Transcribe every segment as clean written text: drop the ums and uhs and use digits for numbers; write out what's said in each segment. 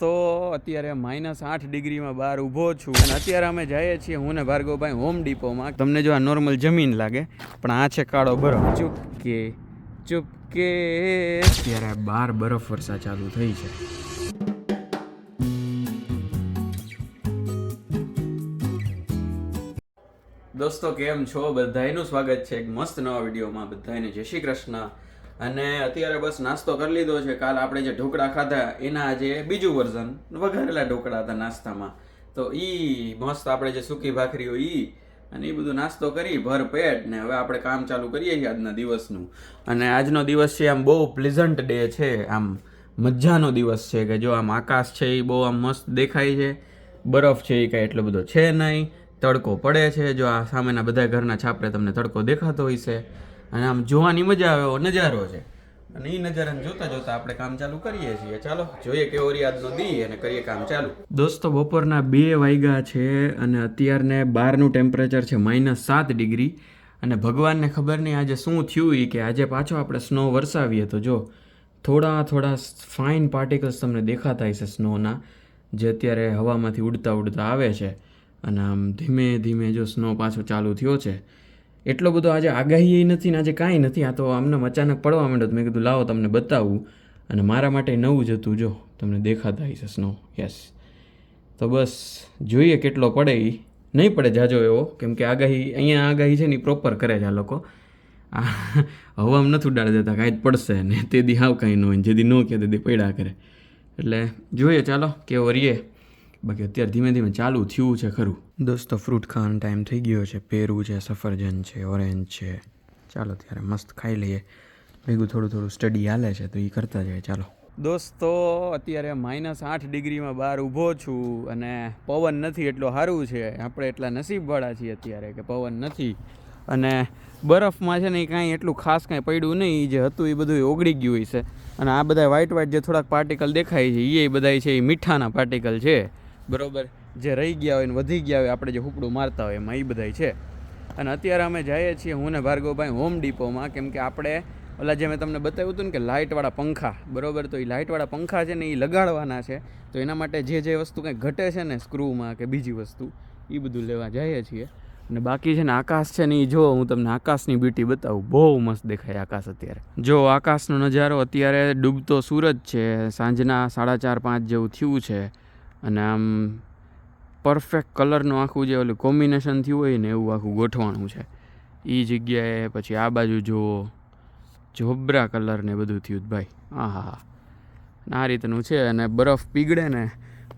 તો અત્યારે -8 ડિગ્રીમાં બહાર ઊભો છું અને અત્યારે અમે જઈએ છીએ હું ને ભાર્ગવભાઈ હોમ ડીપોમાં. તમને જો આ નોર્મલ જમીન લાગે પણ આ છે કાળો બરફ. ચૂપકે ચૂપકે અત્યારે બહાર બરફ વર્ષા ચાલુ થઈ છે. દોસ્તો કેમ છો? બધાયનું સ્વાગત છે એક મસ્ત નવા વિડીયોમાં. બધાને જય શ્રી કૃષ્ણ. અને અત્યારે બસ નાસ્તો કરી લીધો છે. કાલ આપણે જે ઢોકળા ખાધા એના આજે બીજું વર્ઝન, વઘારેલા ઢોકળા હતા નાસ્તામાં. તો ઈ મસ્ત આપણે જે સૂકી ભાખરી હોય ઈ અને એ બધું નાસ્તો કરી ભર પેટ ને હવે આપણે કામ ચાલુ કરીએ છીએ આજના દિવસનું. અને આજનો દિવસ છે આમ બહુ પ્લીઝન્ટ ડે છે, આમ મજાનો દિવસ છે કે જો આમ આકાશ છે એ બહુ આમ મસ્ત દેખાય છે, બરફ છે એ કાંઈ એટલો બધો છે નહીં, તડકો પડે છે. જો આ સામેના બધા ઘરના છાપરે તમને તડકો દેખાતો હોય છે અને આમ જોવાની મજા આવે એવો નજારો છે. અને એ નજારાને જોતા જોતા આપણે કામ ચાલુ કરીએ છીએ. ચાલો જોઈએ કેવો રિયાદનો દી અને કરીએ કામ ચાલુ. દોસ્તો બપોરના 2 વાગ્યા છે અને અત્યારને બહારનું ટેમ્પરેચર છે -7 ડિગ્રી. અને ભગવાનને ખબર નહીં આજે શું થયું એ કે આજે પાછો આપણે સ્નો વરસાવીએ. તો જો થોડા ફાઇન પાર્ટિકલ્સ તમને દેખાતા હશે સ્નોના, જે અત્યારે હવામાંથી ઉડતા ઉડતા આવે છે. અને આમ ધીમે ધીમે જો સ્નો પાછો ચાલુ થયો છે. એટલો બધો આજે આગાહી નથી ને આજે કાંઈ નથી, આ તો આમને અચાનક પડવા માંડ્યો. મેં કીધું લાવો તમને બતાવું. અને મારા માટે નવું જ હતું, જો તમને દેખાતા હશે સ્નો. યસ, તો બસ જોઈએ કેટલો પડે. એ નહીં પડે જાજો એવો, કેમ કે આગાહી અહીંયા આગાહી છે ને એ પ્રોપર કરે છે આ લોકો. આ હવામાં નથી ઉડાડી દેતા, કાંઈ જ પડશે ને તે દી હાવ કાંઈ ન હોય, જેદી ન કહે તે દી પડ્યા કરે. એટલે જોઈએ ચાલો કેવો રીએ. બાકી અત્યારે ધીમે ધીમે ચાલુ થયું છે ખરું. દોસ્તો ફ્રૂટ ખાવાનો ટાઈમ થઈ ગયો છે. પેરું છે, સફરજન છે, ઓરેન્જ છે. ચાલો ત્યારે મસ્ત ખાઈ લઈએ. ભેગું થોડું સ્ટડી હાલે છે તો એ કરતા જાય. ચાલો દોસ્તો અત્યારે -8 ડિગ્રીમાં બહાર ઊભો છું અને પવન નથી એટલો સારું છે. આપણે એટલા નસીબવાળા છીએ અત્યારે કે પવન નથી. અને બરફમાં છે ને એ કાંઈ એટલું ખાસ કાંઈ પડ્યું નહીં, જે હતું એ બધું ઓગળી ગયું હોય છે. અને આ બધા વ્હાઈટ જે થોડાક પાર્ટિકલ દેખાય છે એ બધા છે એ મીઠાના પાર્ટિકલ છે, બરોબર. જે રહી ગયા હોય ને વધી ગયા હોય આપણે જે હુકડું મારતા હોય એમાં એ બધા છે. અને અત્યારે અમે જઈએ છીએ હું ને ભાર્ગવભાઈ હોમ ડીપોમાં, કેમ કે આપણે ઓલા જે મેં તમને બતાવ્યું હતું ને કે લાઇટવાળા પંખા, બરોબર, તો એ લાઇટવાળા પંખા છે ને એ લગાડવાના છે. તો એના માટે જે વસ્તુ કંઈ ઘટે છે ને સ્ક્રૂમાં કે બીજી વસ્તુ એ બધું લેવા જઈએ છીએ. અને બાકી છે ને આકાશ છે ને એ જો હું તમને આકાશની બ્યુટી બતાવું. બહુ મસ્ત દેખાય આકાશ અત્યારે. જો આકાશનો નજારો અત્યારે ડૂબતો સૂરજ છે, સાંજના 4:30-5 જેવું થયું છે. અને આમ પરફેક્ટ કલરનું આખું જે ઓલું કોમ્બિનેશન થયું હોય ને એવું આખું ગોઠવાણું છે એ જગ્યાએ. પછી આ બાજુ જુઓ જોબરા કલર ને બધું થયું ભાઈ. હા, આ રીતનું છે. અને બરફ પીગળે ને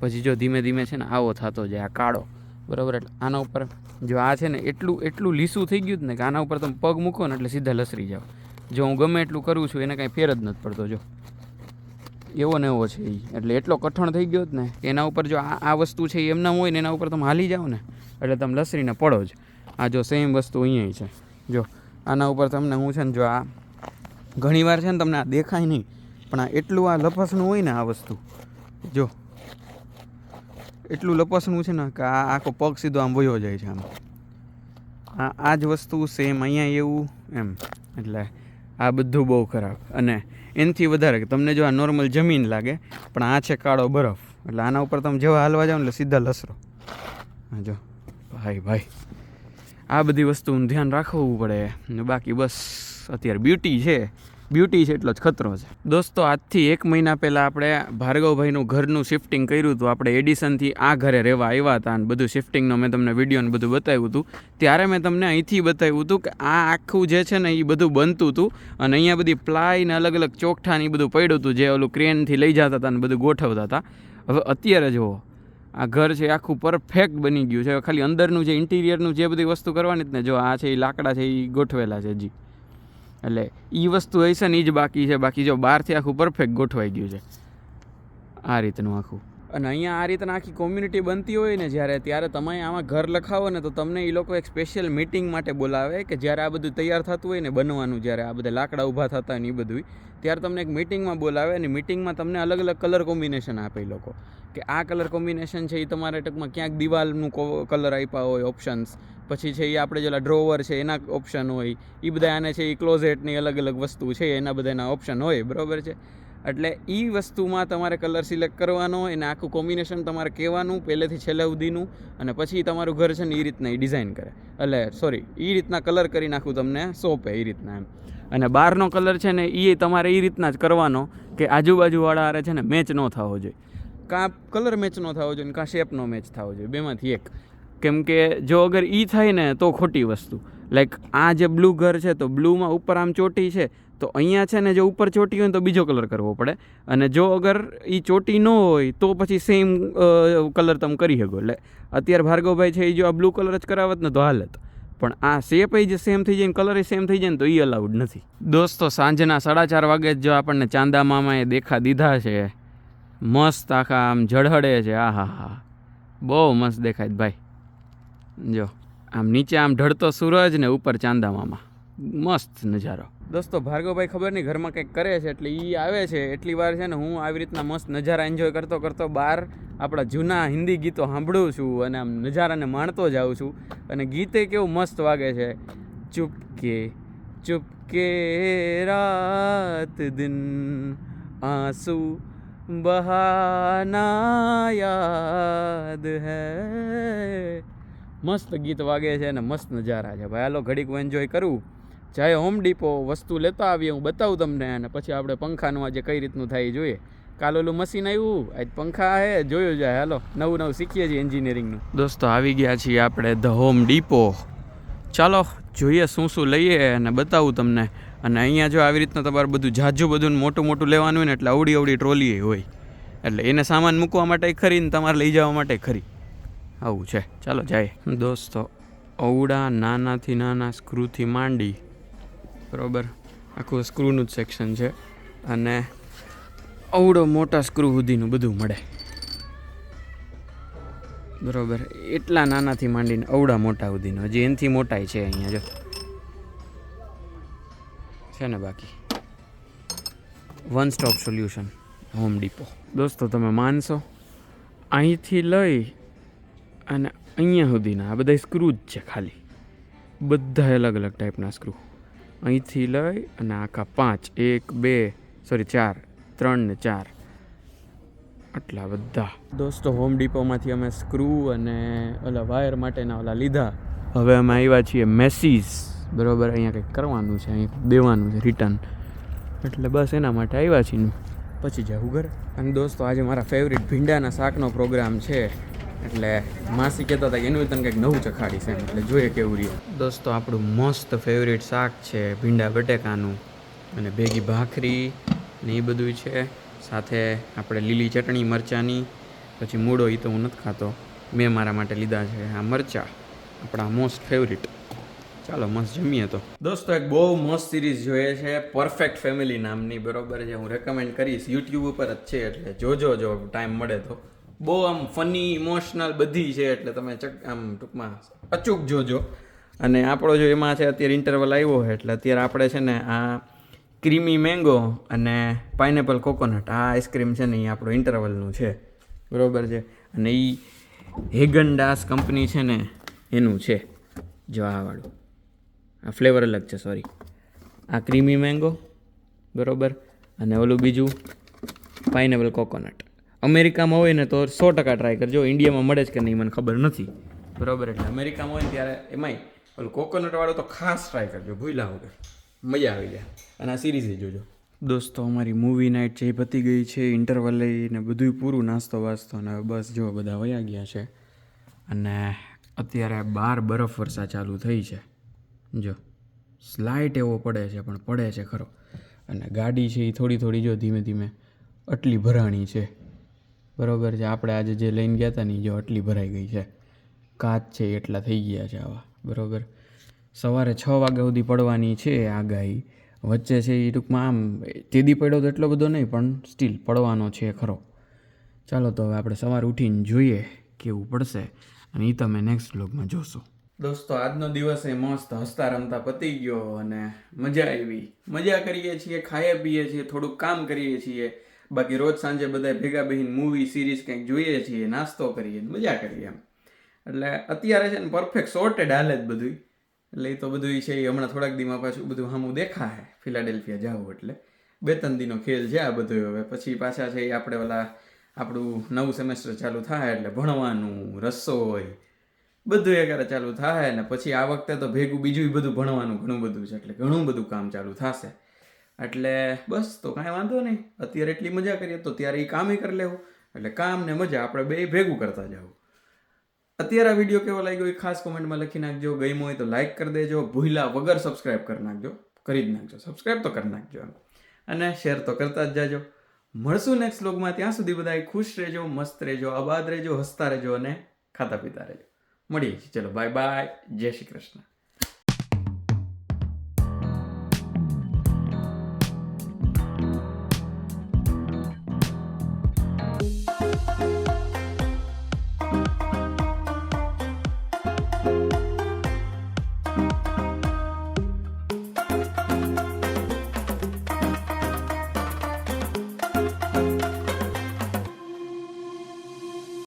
પછી જો ધીમે ધીમે છે ને આવો થતો જાય આ કાળો, બરાબર. એટલે આના ઉપર જો આ છે ને એટલું લીસું થઈ ગયું ને કે આના ઉપર તમે પગ મૂકો ને એટલે સીધા લસરી જાઓ. જો હું ગમે એટલું કરું છું એને કાંઈ ફેર જ નથી પડતો. જો એવો ને એવો છે એ. એટલે એટલો કઠણ થઈ ગયો જ ને એના ઉપર જો આ વસ્તુ છે એ એમના હોય ને એના ઉપર તમે હાલી જાઓ ને એટલે તમે લસરીને પડો જ. આ જો સેમ વસ્તુ અહીંયા છે. જો આના ઉપર તમને હું છે ને જો આ ઘણી વાર છે ને તમને આ દેખાય નહીં પણ આ એટલું આ લપસણું હોય ને આ વસ્તુ, જો એટલું લપસણું છે ને કે આ આખો પગ સીધો આમ વયો જાય છે આમ. આ જ વસ્તુ સેમ અહીંયા એવું એમ. એટલે આ બધું બહુ ખરાબ. અને એનાથી વધારે કે તમને જો આ નોર્મલ જમીન લાગે પણ આ છે કાળો બરફ. એટલે આના ઉપર તમે જેવા હાલવા જાઓ ને એટલે સીધા લસરો. જો ભાઈ આ બધી વસ્તુનું ધ્યાન રાખવું પડે. બાકી બસ અત્યારે બ્યુટી છે એટલો જ ખતરો છે. દોસ્તો આજથી 1 મહિના પહેલાં આપણે ભાર્ગવભાઈનું ઘરનું શિફ્ટિંગ કર્યું હતું. આપણે એડિશનથી આ ઘરે રહેવા આવ્યા હતા અને બધું શિફ્ટિંગનો મેં તમને વિડીયોને બધું બતાવ્યું હતું. ત્યારે મેં તમને અહીંથી બતાવ્યું હતું કે આ આખું જે છે ને એ બધું બનતું હતું અને અહીંયા બધી પ્લાય ને અલગ અલગ ચોકઠા ને એ બધું પડ્યું હતું જે ઓલું ક્રેનથી લઈ જતા હતા અને બધું ગોઠવતા હતા. હવે અત્યારે જુઓ આ ઘર છે આખું પરફેક્ટ બની ગયું છે. ખાલી અંદરનું જે ઇન્ટિરિયરનું જે બધી વસ્તુ કરવાની જ ને જો આ છે એ લાકડા છે એ ગોઠવેલા છે હજી. એટલે એ વસ્તુ હશે ને એ જ બાકી છે. બાકી જો બહારથી આખું પરફેક્ટ ગોઠવાઈ ગયું છે આ રીતનું આખું. અને અહીંયા આ રીતના આખી કોમ્યુનિટી બનતી હોય ને ત્યારે તમે આમાં ઘર લખાવો ને તો તમને એ લોકો એક સ્પેશિયલ મિટિંગ માટે બોલાવે કે જ્યારે આ બધું તૈયાર થતું હોય ને બનવાનું, જ્યારે આ બધા લાકડા ઊભા થતા હોય ને એ બધું, ત્યારે તમને એક મિટિંગમાં બોલાવે અને મિટિંગમાં તમને અલગ અલગ કલર કોમ્બિનેશન આપે એ લોકો કે આ કલર કોમ્બિનેશન છે એ તમારે ટૂંકમાં ક્યાંક દિવાલનું કલર આપ્યા હોય ઓપ્શન્સ, પછી છે એ આપણે જેલા ડ્રોવર છે એના ઓપ્શન હોય, એ બધા આને છે એ ક્લોઝેટની અલગ અલગ વસ્તુ છે એના બધાના ઓપ્શન હોય, બરાબર છે. એટલે એ વસ્તુમાં તમારે કલર સિલેક્ટ કરવાનો, એને આખું કોમ્બિનેશન તમારે કહેવાનું પહેલેથી છેલ્લે સુધીનું, અને પછી તમારું ઘર છે ને એ રીતના એ ડિઝાઇન કરે, એટલે સોરી એ રીતના કલર કરી નાખું તમને સોંપે એ રીતના એમ. અને બહારનો કલર છે ને એ તમારે એ રીતના જ કરવાનો કે આજુબાજુવાળા હારે છે ને મેચ ન થવો જોઈએ, કાં કલર મેચ ન થવો જોઈએ, કાં શેપનો મેચ થવો જોઈએ, બેમાંથી એક. કેમ કે જો અગર એ થાય ને તો ખોટી વસ્તુ. લાઈક આ જે બ્લુ ઘર છે તો બ્લુમાં ઉપર આમ ચોટી છે, તો અહીંયા છે ને જો ઉપર ચોટી હોય ને તો બીજો કલર કરવો પડે, અને જો અગર એ ચોટી ન હોય તો પછી સેમ કલર તમે કરી શકો. એટલે અત્યારે ભાર્ગવભાઈ છે એ જો આ બ્લુ કલર જ કરાવત ને તો હાલત, પણ આ શેપ જે સેમ થઈ જાય ને કલર સેમ થઈ જાય ને તો એ અલાઉડ નથી. દોસ્તો સાંજના 4:30 વાગે જો આપણને ચાંદા મામાએ દેખા દીધા છે, મસ્ત આખા આમ ઝળહળે છે. આ હા હા બહુ મસ્ત દેખાય ભાઈ. જો આમ નીચે આમ ઢળતો સૂરજ ને ઉપર ચાંદા મામા, મસ્ત નજારો. દોસ્તો ભાર્ગવભાઈ ખબર નહીં ઘરમાં કંઈક કરે છે એટલે એ આવે છે એટલી વાર છે ને હું આવી રીતના મસ્ત નજારા એન્જોય કરતો કરતો બહાર આપણા જૂના હિન્દી ગીતો સાંભળું છું અને આમ નજારાને માણતો જાઉં છું. અને ગીતે કેવું મસ્ત વાગે છે, ચુપકે ચુપકે રાત દિન આંસુ બહાના યાદ હૈ. મસ્ત ગીત વાગે છે ને મસ્ત નજારા છે ભાઈ. હાલો ઘડીક હું એન્જોય કરું, જાય હોમ ડીપો વસ્તુ લેતા આવીએ, હું બતાવું તમને, અને પછી આપણે પંખાનું આજે કઈ રીતનું થાય જોઈએ. કાલ ઓલું મશીન આવ્યું, આજ પંખા હે, જોયું જાય. હાલો નવું નવું શીખીએ છીએ એન્જિનિયરિંગનું. દોસ્તો આવી ગયા છીએ આપણે ધ હોમ ડીપો. ચાલો જોઈએ શું શું લઈએ અને બતાવું તમને. અને અહીંયા જો આવી રીતના તમારે બધું જાજુ બધું મોટું મોટું લેવાનું હોય ને એટલે અવડી અવડી ટ્રોલી હોય, એટલે એને સામાન મૂકવા માટે ખરી ને તમારે લઈ જવા માટે ખરી, આવું છે. ચાલો જાય. દોસ્તો અવડા નાનાથી નાના સ્ક્રૂથી માંડી, બરાબર આખું સ્ક્રૂનું જ સેક્શન છે, અને અવડો મોટા સ્ક્રૂ સુધીનું બધું મળે, બરાબર. એટલા નાનાથી માંડીને અવડા મોટા સુધીનું, હજી એનાથી મોટાય છે અહીંયા જો છે ને. બાકી one stop solution home depot. દોસ્તો તમે માનશો, અહીંથી લઈ અને અહીંયા સુધીના આ બધા સ્ક્રૂ જ છે ખાલી, બધા અલગ અલગ ટાઈપના સ્ક્રૂ. અહીંથી લઈ અને આખા 4 3 ને 4 આટલા બધા. દોસ્તો હોમ ડીપોમાંથી અમે સ્ક્રૂ અને ઓલા વાયર માટેના ઓલા લીધા. હવે અમે આવ્યા છીએ મેસીસ, બરાબર. અહીંયા કંઈક કરવાનું છે, અહીં દેવાનું છે રિટર્ન, એટલે બસ એના માટે આવ્યા છીએ, પછી જાઉં ઘર. અને દોસ્તો આજે મારા ફેવરિટ ભીંડાના શાકનો પ્રોગ્રામ છે, એટલે માસી કહેતા હતા કે એનું તને કંઈક નવું ચખાડીશ એમ, એટલે જોઈએ કેવું રહ્યું. દોસ્તો આપણું મસ્ત ફેવરિટ શાક છે ભીંડા બટેકાનું, અને ભેગી ભાખરી ને એ બધું છે, સાથે આપણે લીલી ચટણી મરચાંની, પછી મૂળો એ તો હું નથી ખાતો, મેં મારા માટે લીધા છે આ મરચાં, આપણા મોસ્ટ ફેવરિટ. ચાલો મસ્ત જમીએ. તો દોસ્તો એક બહુ મસ્ત સિરીઝ જોઈએ છે પરફેક્ટ ફેમિલી નામની, બરાબર છે. હું રેકમેન્ડ કરીશ, યુટ્યુબ ઉપર જ છે, એટલે જોજો જો ટાઈમ મળે તો. બહુ આમ ફની ઇમોશનલ બધી છે, એટલે તમે આમ ટૂંકમાં અચૂક જોજો. અને આપણો જો એમાં છે અત્યારે ઇન્ટરવલ આવ્યો છે, એટલે અત્યારે આપણે છે ને આ ક્રીમી મેંગો અને પાઇનેપલ કોકોનટ આ આઈસ્ક્રીમ છે ને એ આપણું ઇન્ટરવલનું છે, બરાબર છે. અને એ હેગનડાસ કંપની છે ને એનું છે, જો આ વાળું, આ ફ્લેવર અલગ છે, સોરી. આ ક્રીમી મેંગો, બરાબર, અને ઓલું બીજું પાઇનેપલ કોકોનટ. અમેરિકામાં હોય ને તો 100% ટ્રાય કરજો, ઇન્ડિયામાં મળે જ કે નહીં મને ખબર નથી, બરાબર. એટલે અમેરિકામાં હોય ને ત્યારે એમાંય ઓલું કોકોનટવાળું તો ખાસ ટ્રાય કરજો, ભૂલા વગર, મજા આવી જાય. અને આ સિરીઝ જોજો. દોસ્તો અમારી મૂવી નાઇટ જે પતી ગઈ છે, ઇન્ટરવલ લઈને બધું પૂરું, નાસ્તો વાસ્તો, અને બસ જો બધા વયા ગયા છે. અને અત્યારે બહાર બરફ વર્ષા ચાલુ થઈ છે, જો સ્લાઇટ એવો પડે છે, પણ પડે છે ખરો. અને ગાડી છે એ થોડી થોડી જો ધીમે ધીમે આટલી ભરાણી છે, બરાબર છે. આપણે આજે જે લઈને ગયા હતા ને જો આટલી ભરાઈ ગઈ છે, કાચ છે એટલા થઈ ગયા છે આવા, બરાબર. સવારે 6 વાગ્યા સુધી પડવાની છે આગાહી, વચ્ચે છે એ ટૂંકમાં આમ તેદી પડ્યો તો એટલો બધો નહીં, પણ સ્ટીલ પડવાનો છે ખરો. ચાલો તો હવે આપણે સવારે ઉઠીને જોઈએ કેવું પડશે, અને એ તમે નેક્સ્ટ વ્લોગમાં જોશો. દોસ્તો આજનો દિવસ એ મસ્ત હસતા રમતા પતી ગયો, અને મજા આવી, મજા કરીએ છીએ, ખાઈએ પીએ છીએ, થોડુંક કામ કરીએ છીએ. બાકી રોજ સાંજે બધા ભેગા બહીને મૂવી સિરીઝ કંઈક જોઈએ છીએ, નાસ્તો કરીએ, મજા કરીએ એમ. એટલે અત્યારે છે ને પરફેક્ટ સોર્ટેડ હાલે જ બધું, એટલે એ તો બધું છે એ હમણાં થોડાક દીમાં પાછું બધું સામું દેખાય ફિલાડેલ્ફિયા જાવું એટલે. 2-3 દીનો ખેલ છે આ બધું. હવે પછી પાછા છે એ આપણે ઓલા આપણું નવું સેમેસ્ટર ચાલુ થાય એટલે ભણવાનું, રસોઈ બધું એકારે ચાલુ થાય ને પછી આ વખતે તો ભેગું બીજું બધું ભણવાનું ઘણું બધું છે એટલે ઘણું બધું કામ ચાલુ થશે. એટલે બસ તો કાંઈ વાંધો નહીં, અત્યારે એટલી મજા કરીએ તો ત્યારે એ કામ કરી લેવું, એટલે કામ ને મજા આપણે બે ભેગું કરતા જવું. અત્યારે આ વિડીયો કેવો લાગ્યો એ ખાસ કોમેન્ટમાં લખી નાખજો. ગમ્યો હોય તો લાઈક કરી દેજો, ભૂલ્યા વગર સબસ્ક્રાઈબ કરી નાખજો, કરી જ નાખજો, સબસ્ક્રાઈબ તો કરી નાખજો અને શેર તો કરતા જ જાજો. મળશું નેક્સ્ટ વ્લોગમાં. ત્યાં સુધી બધા ખુશ રહેજો, મસ્ત રહેજો, આબાદ રહેજો, હસતા રહેજો અને ખાતા પીતા રહેજો. મળીએ છીએ. ચલો બાય બાય, જય શ્રી કૃષ્ણ.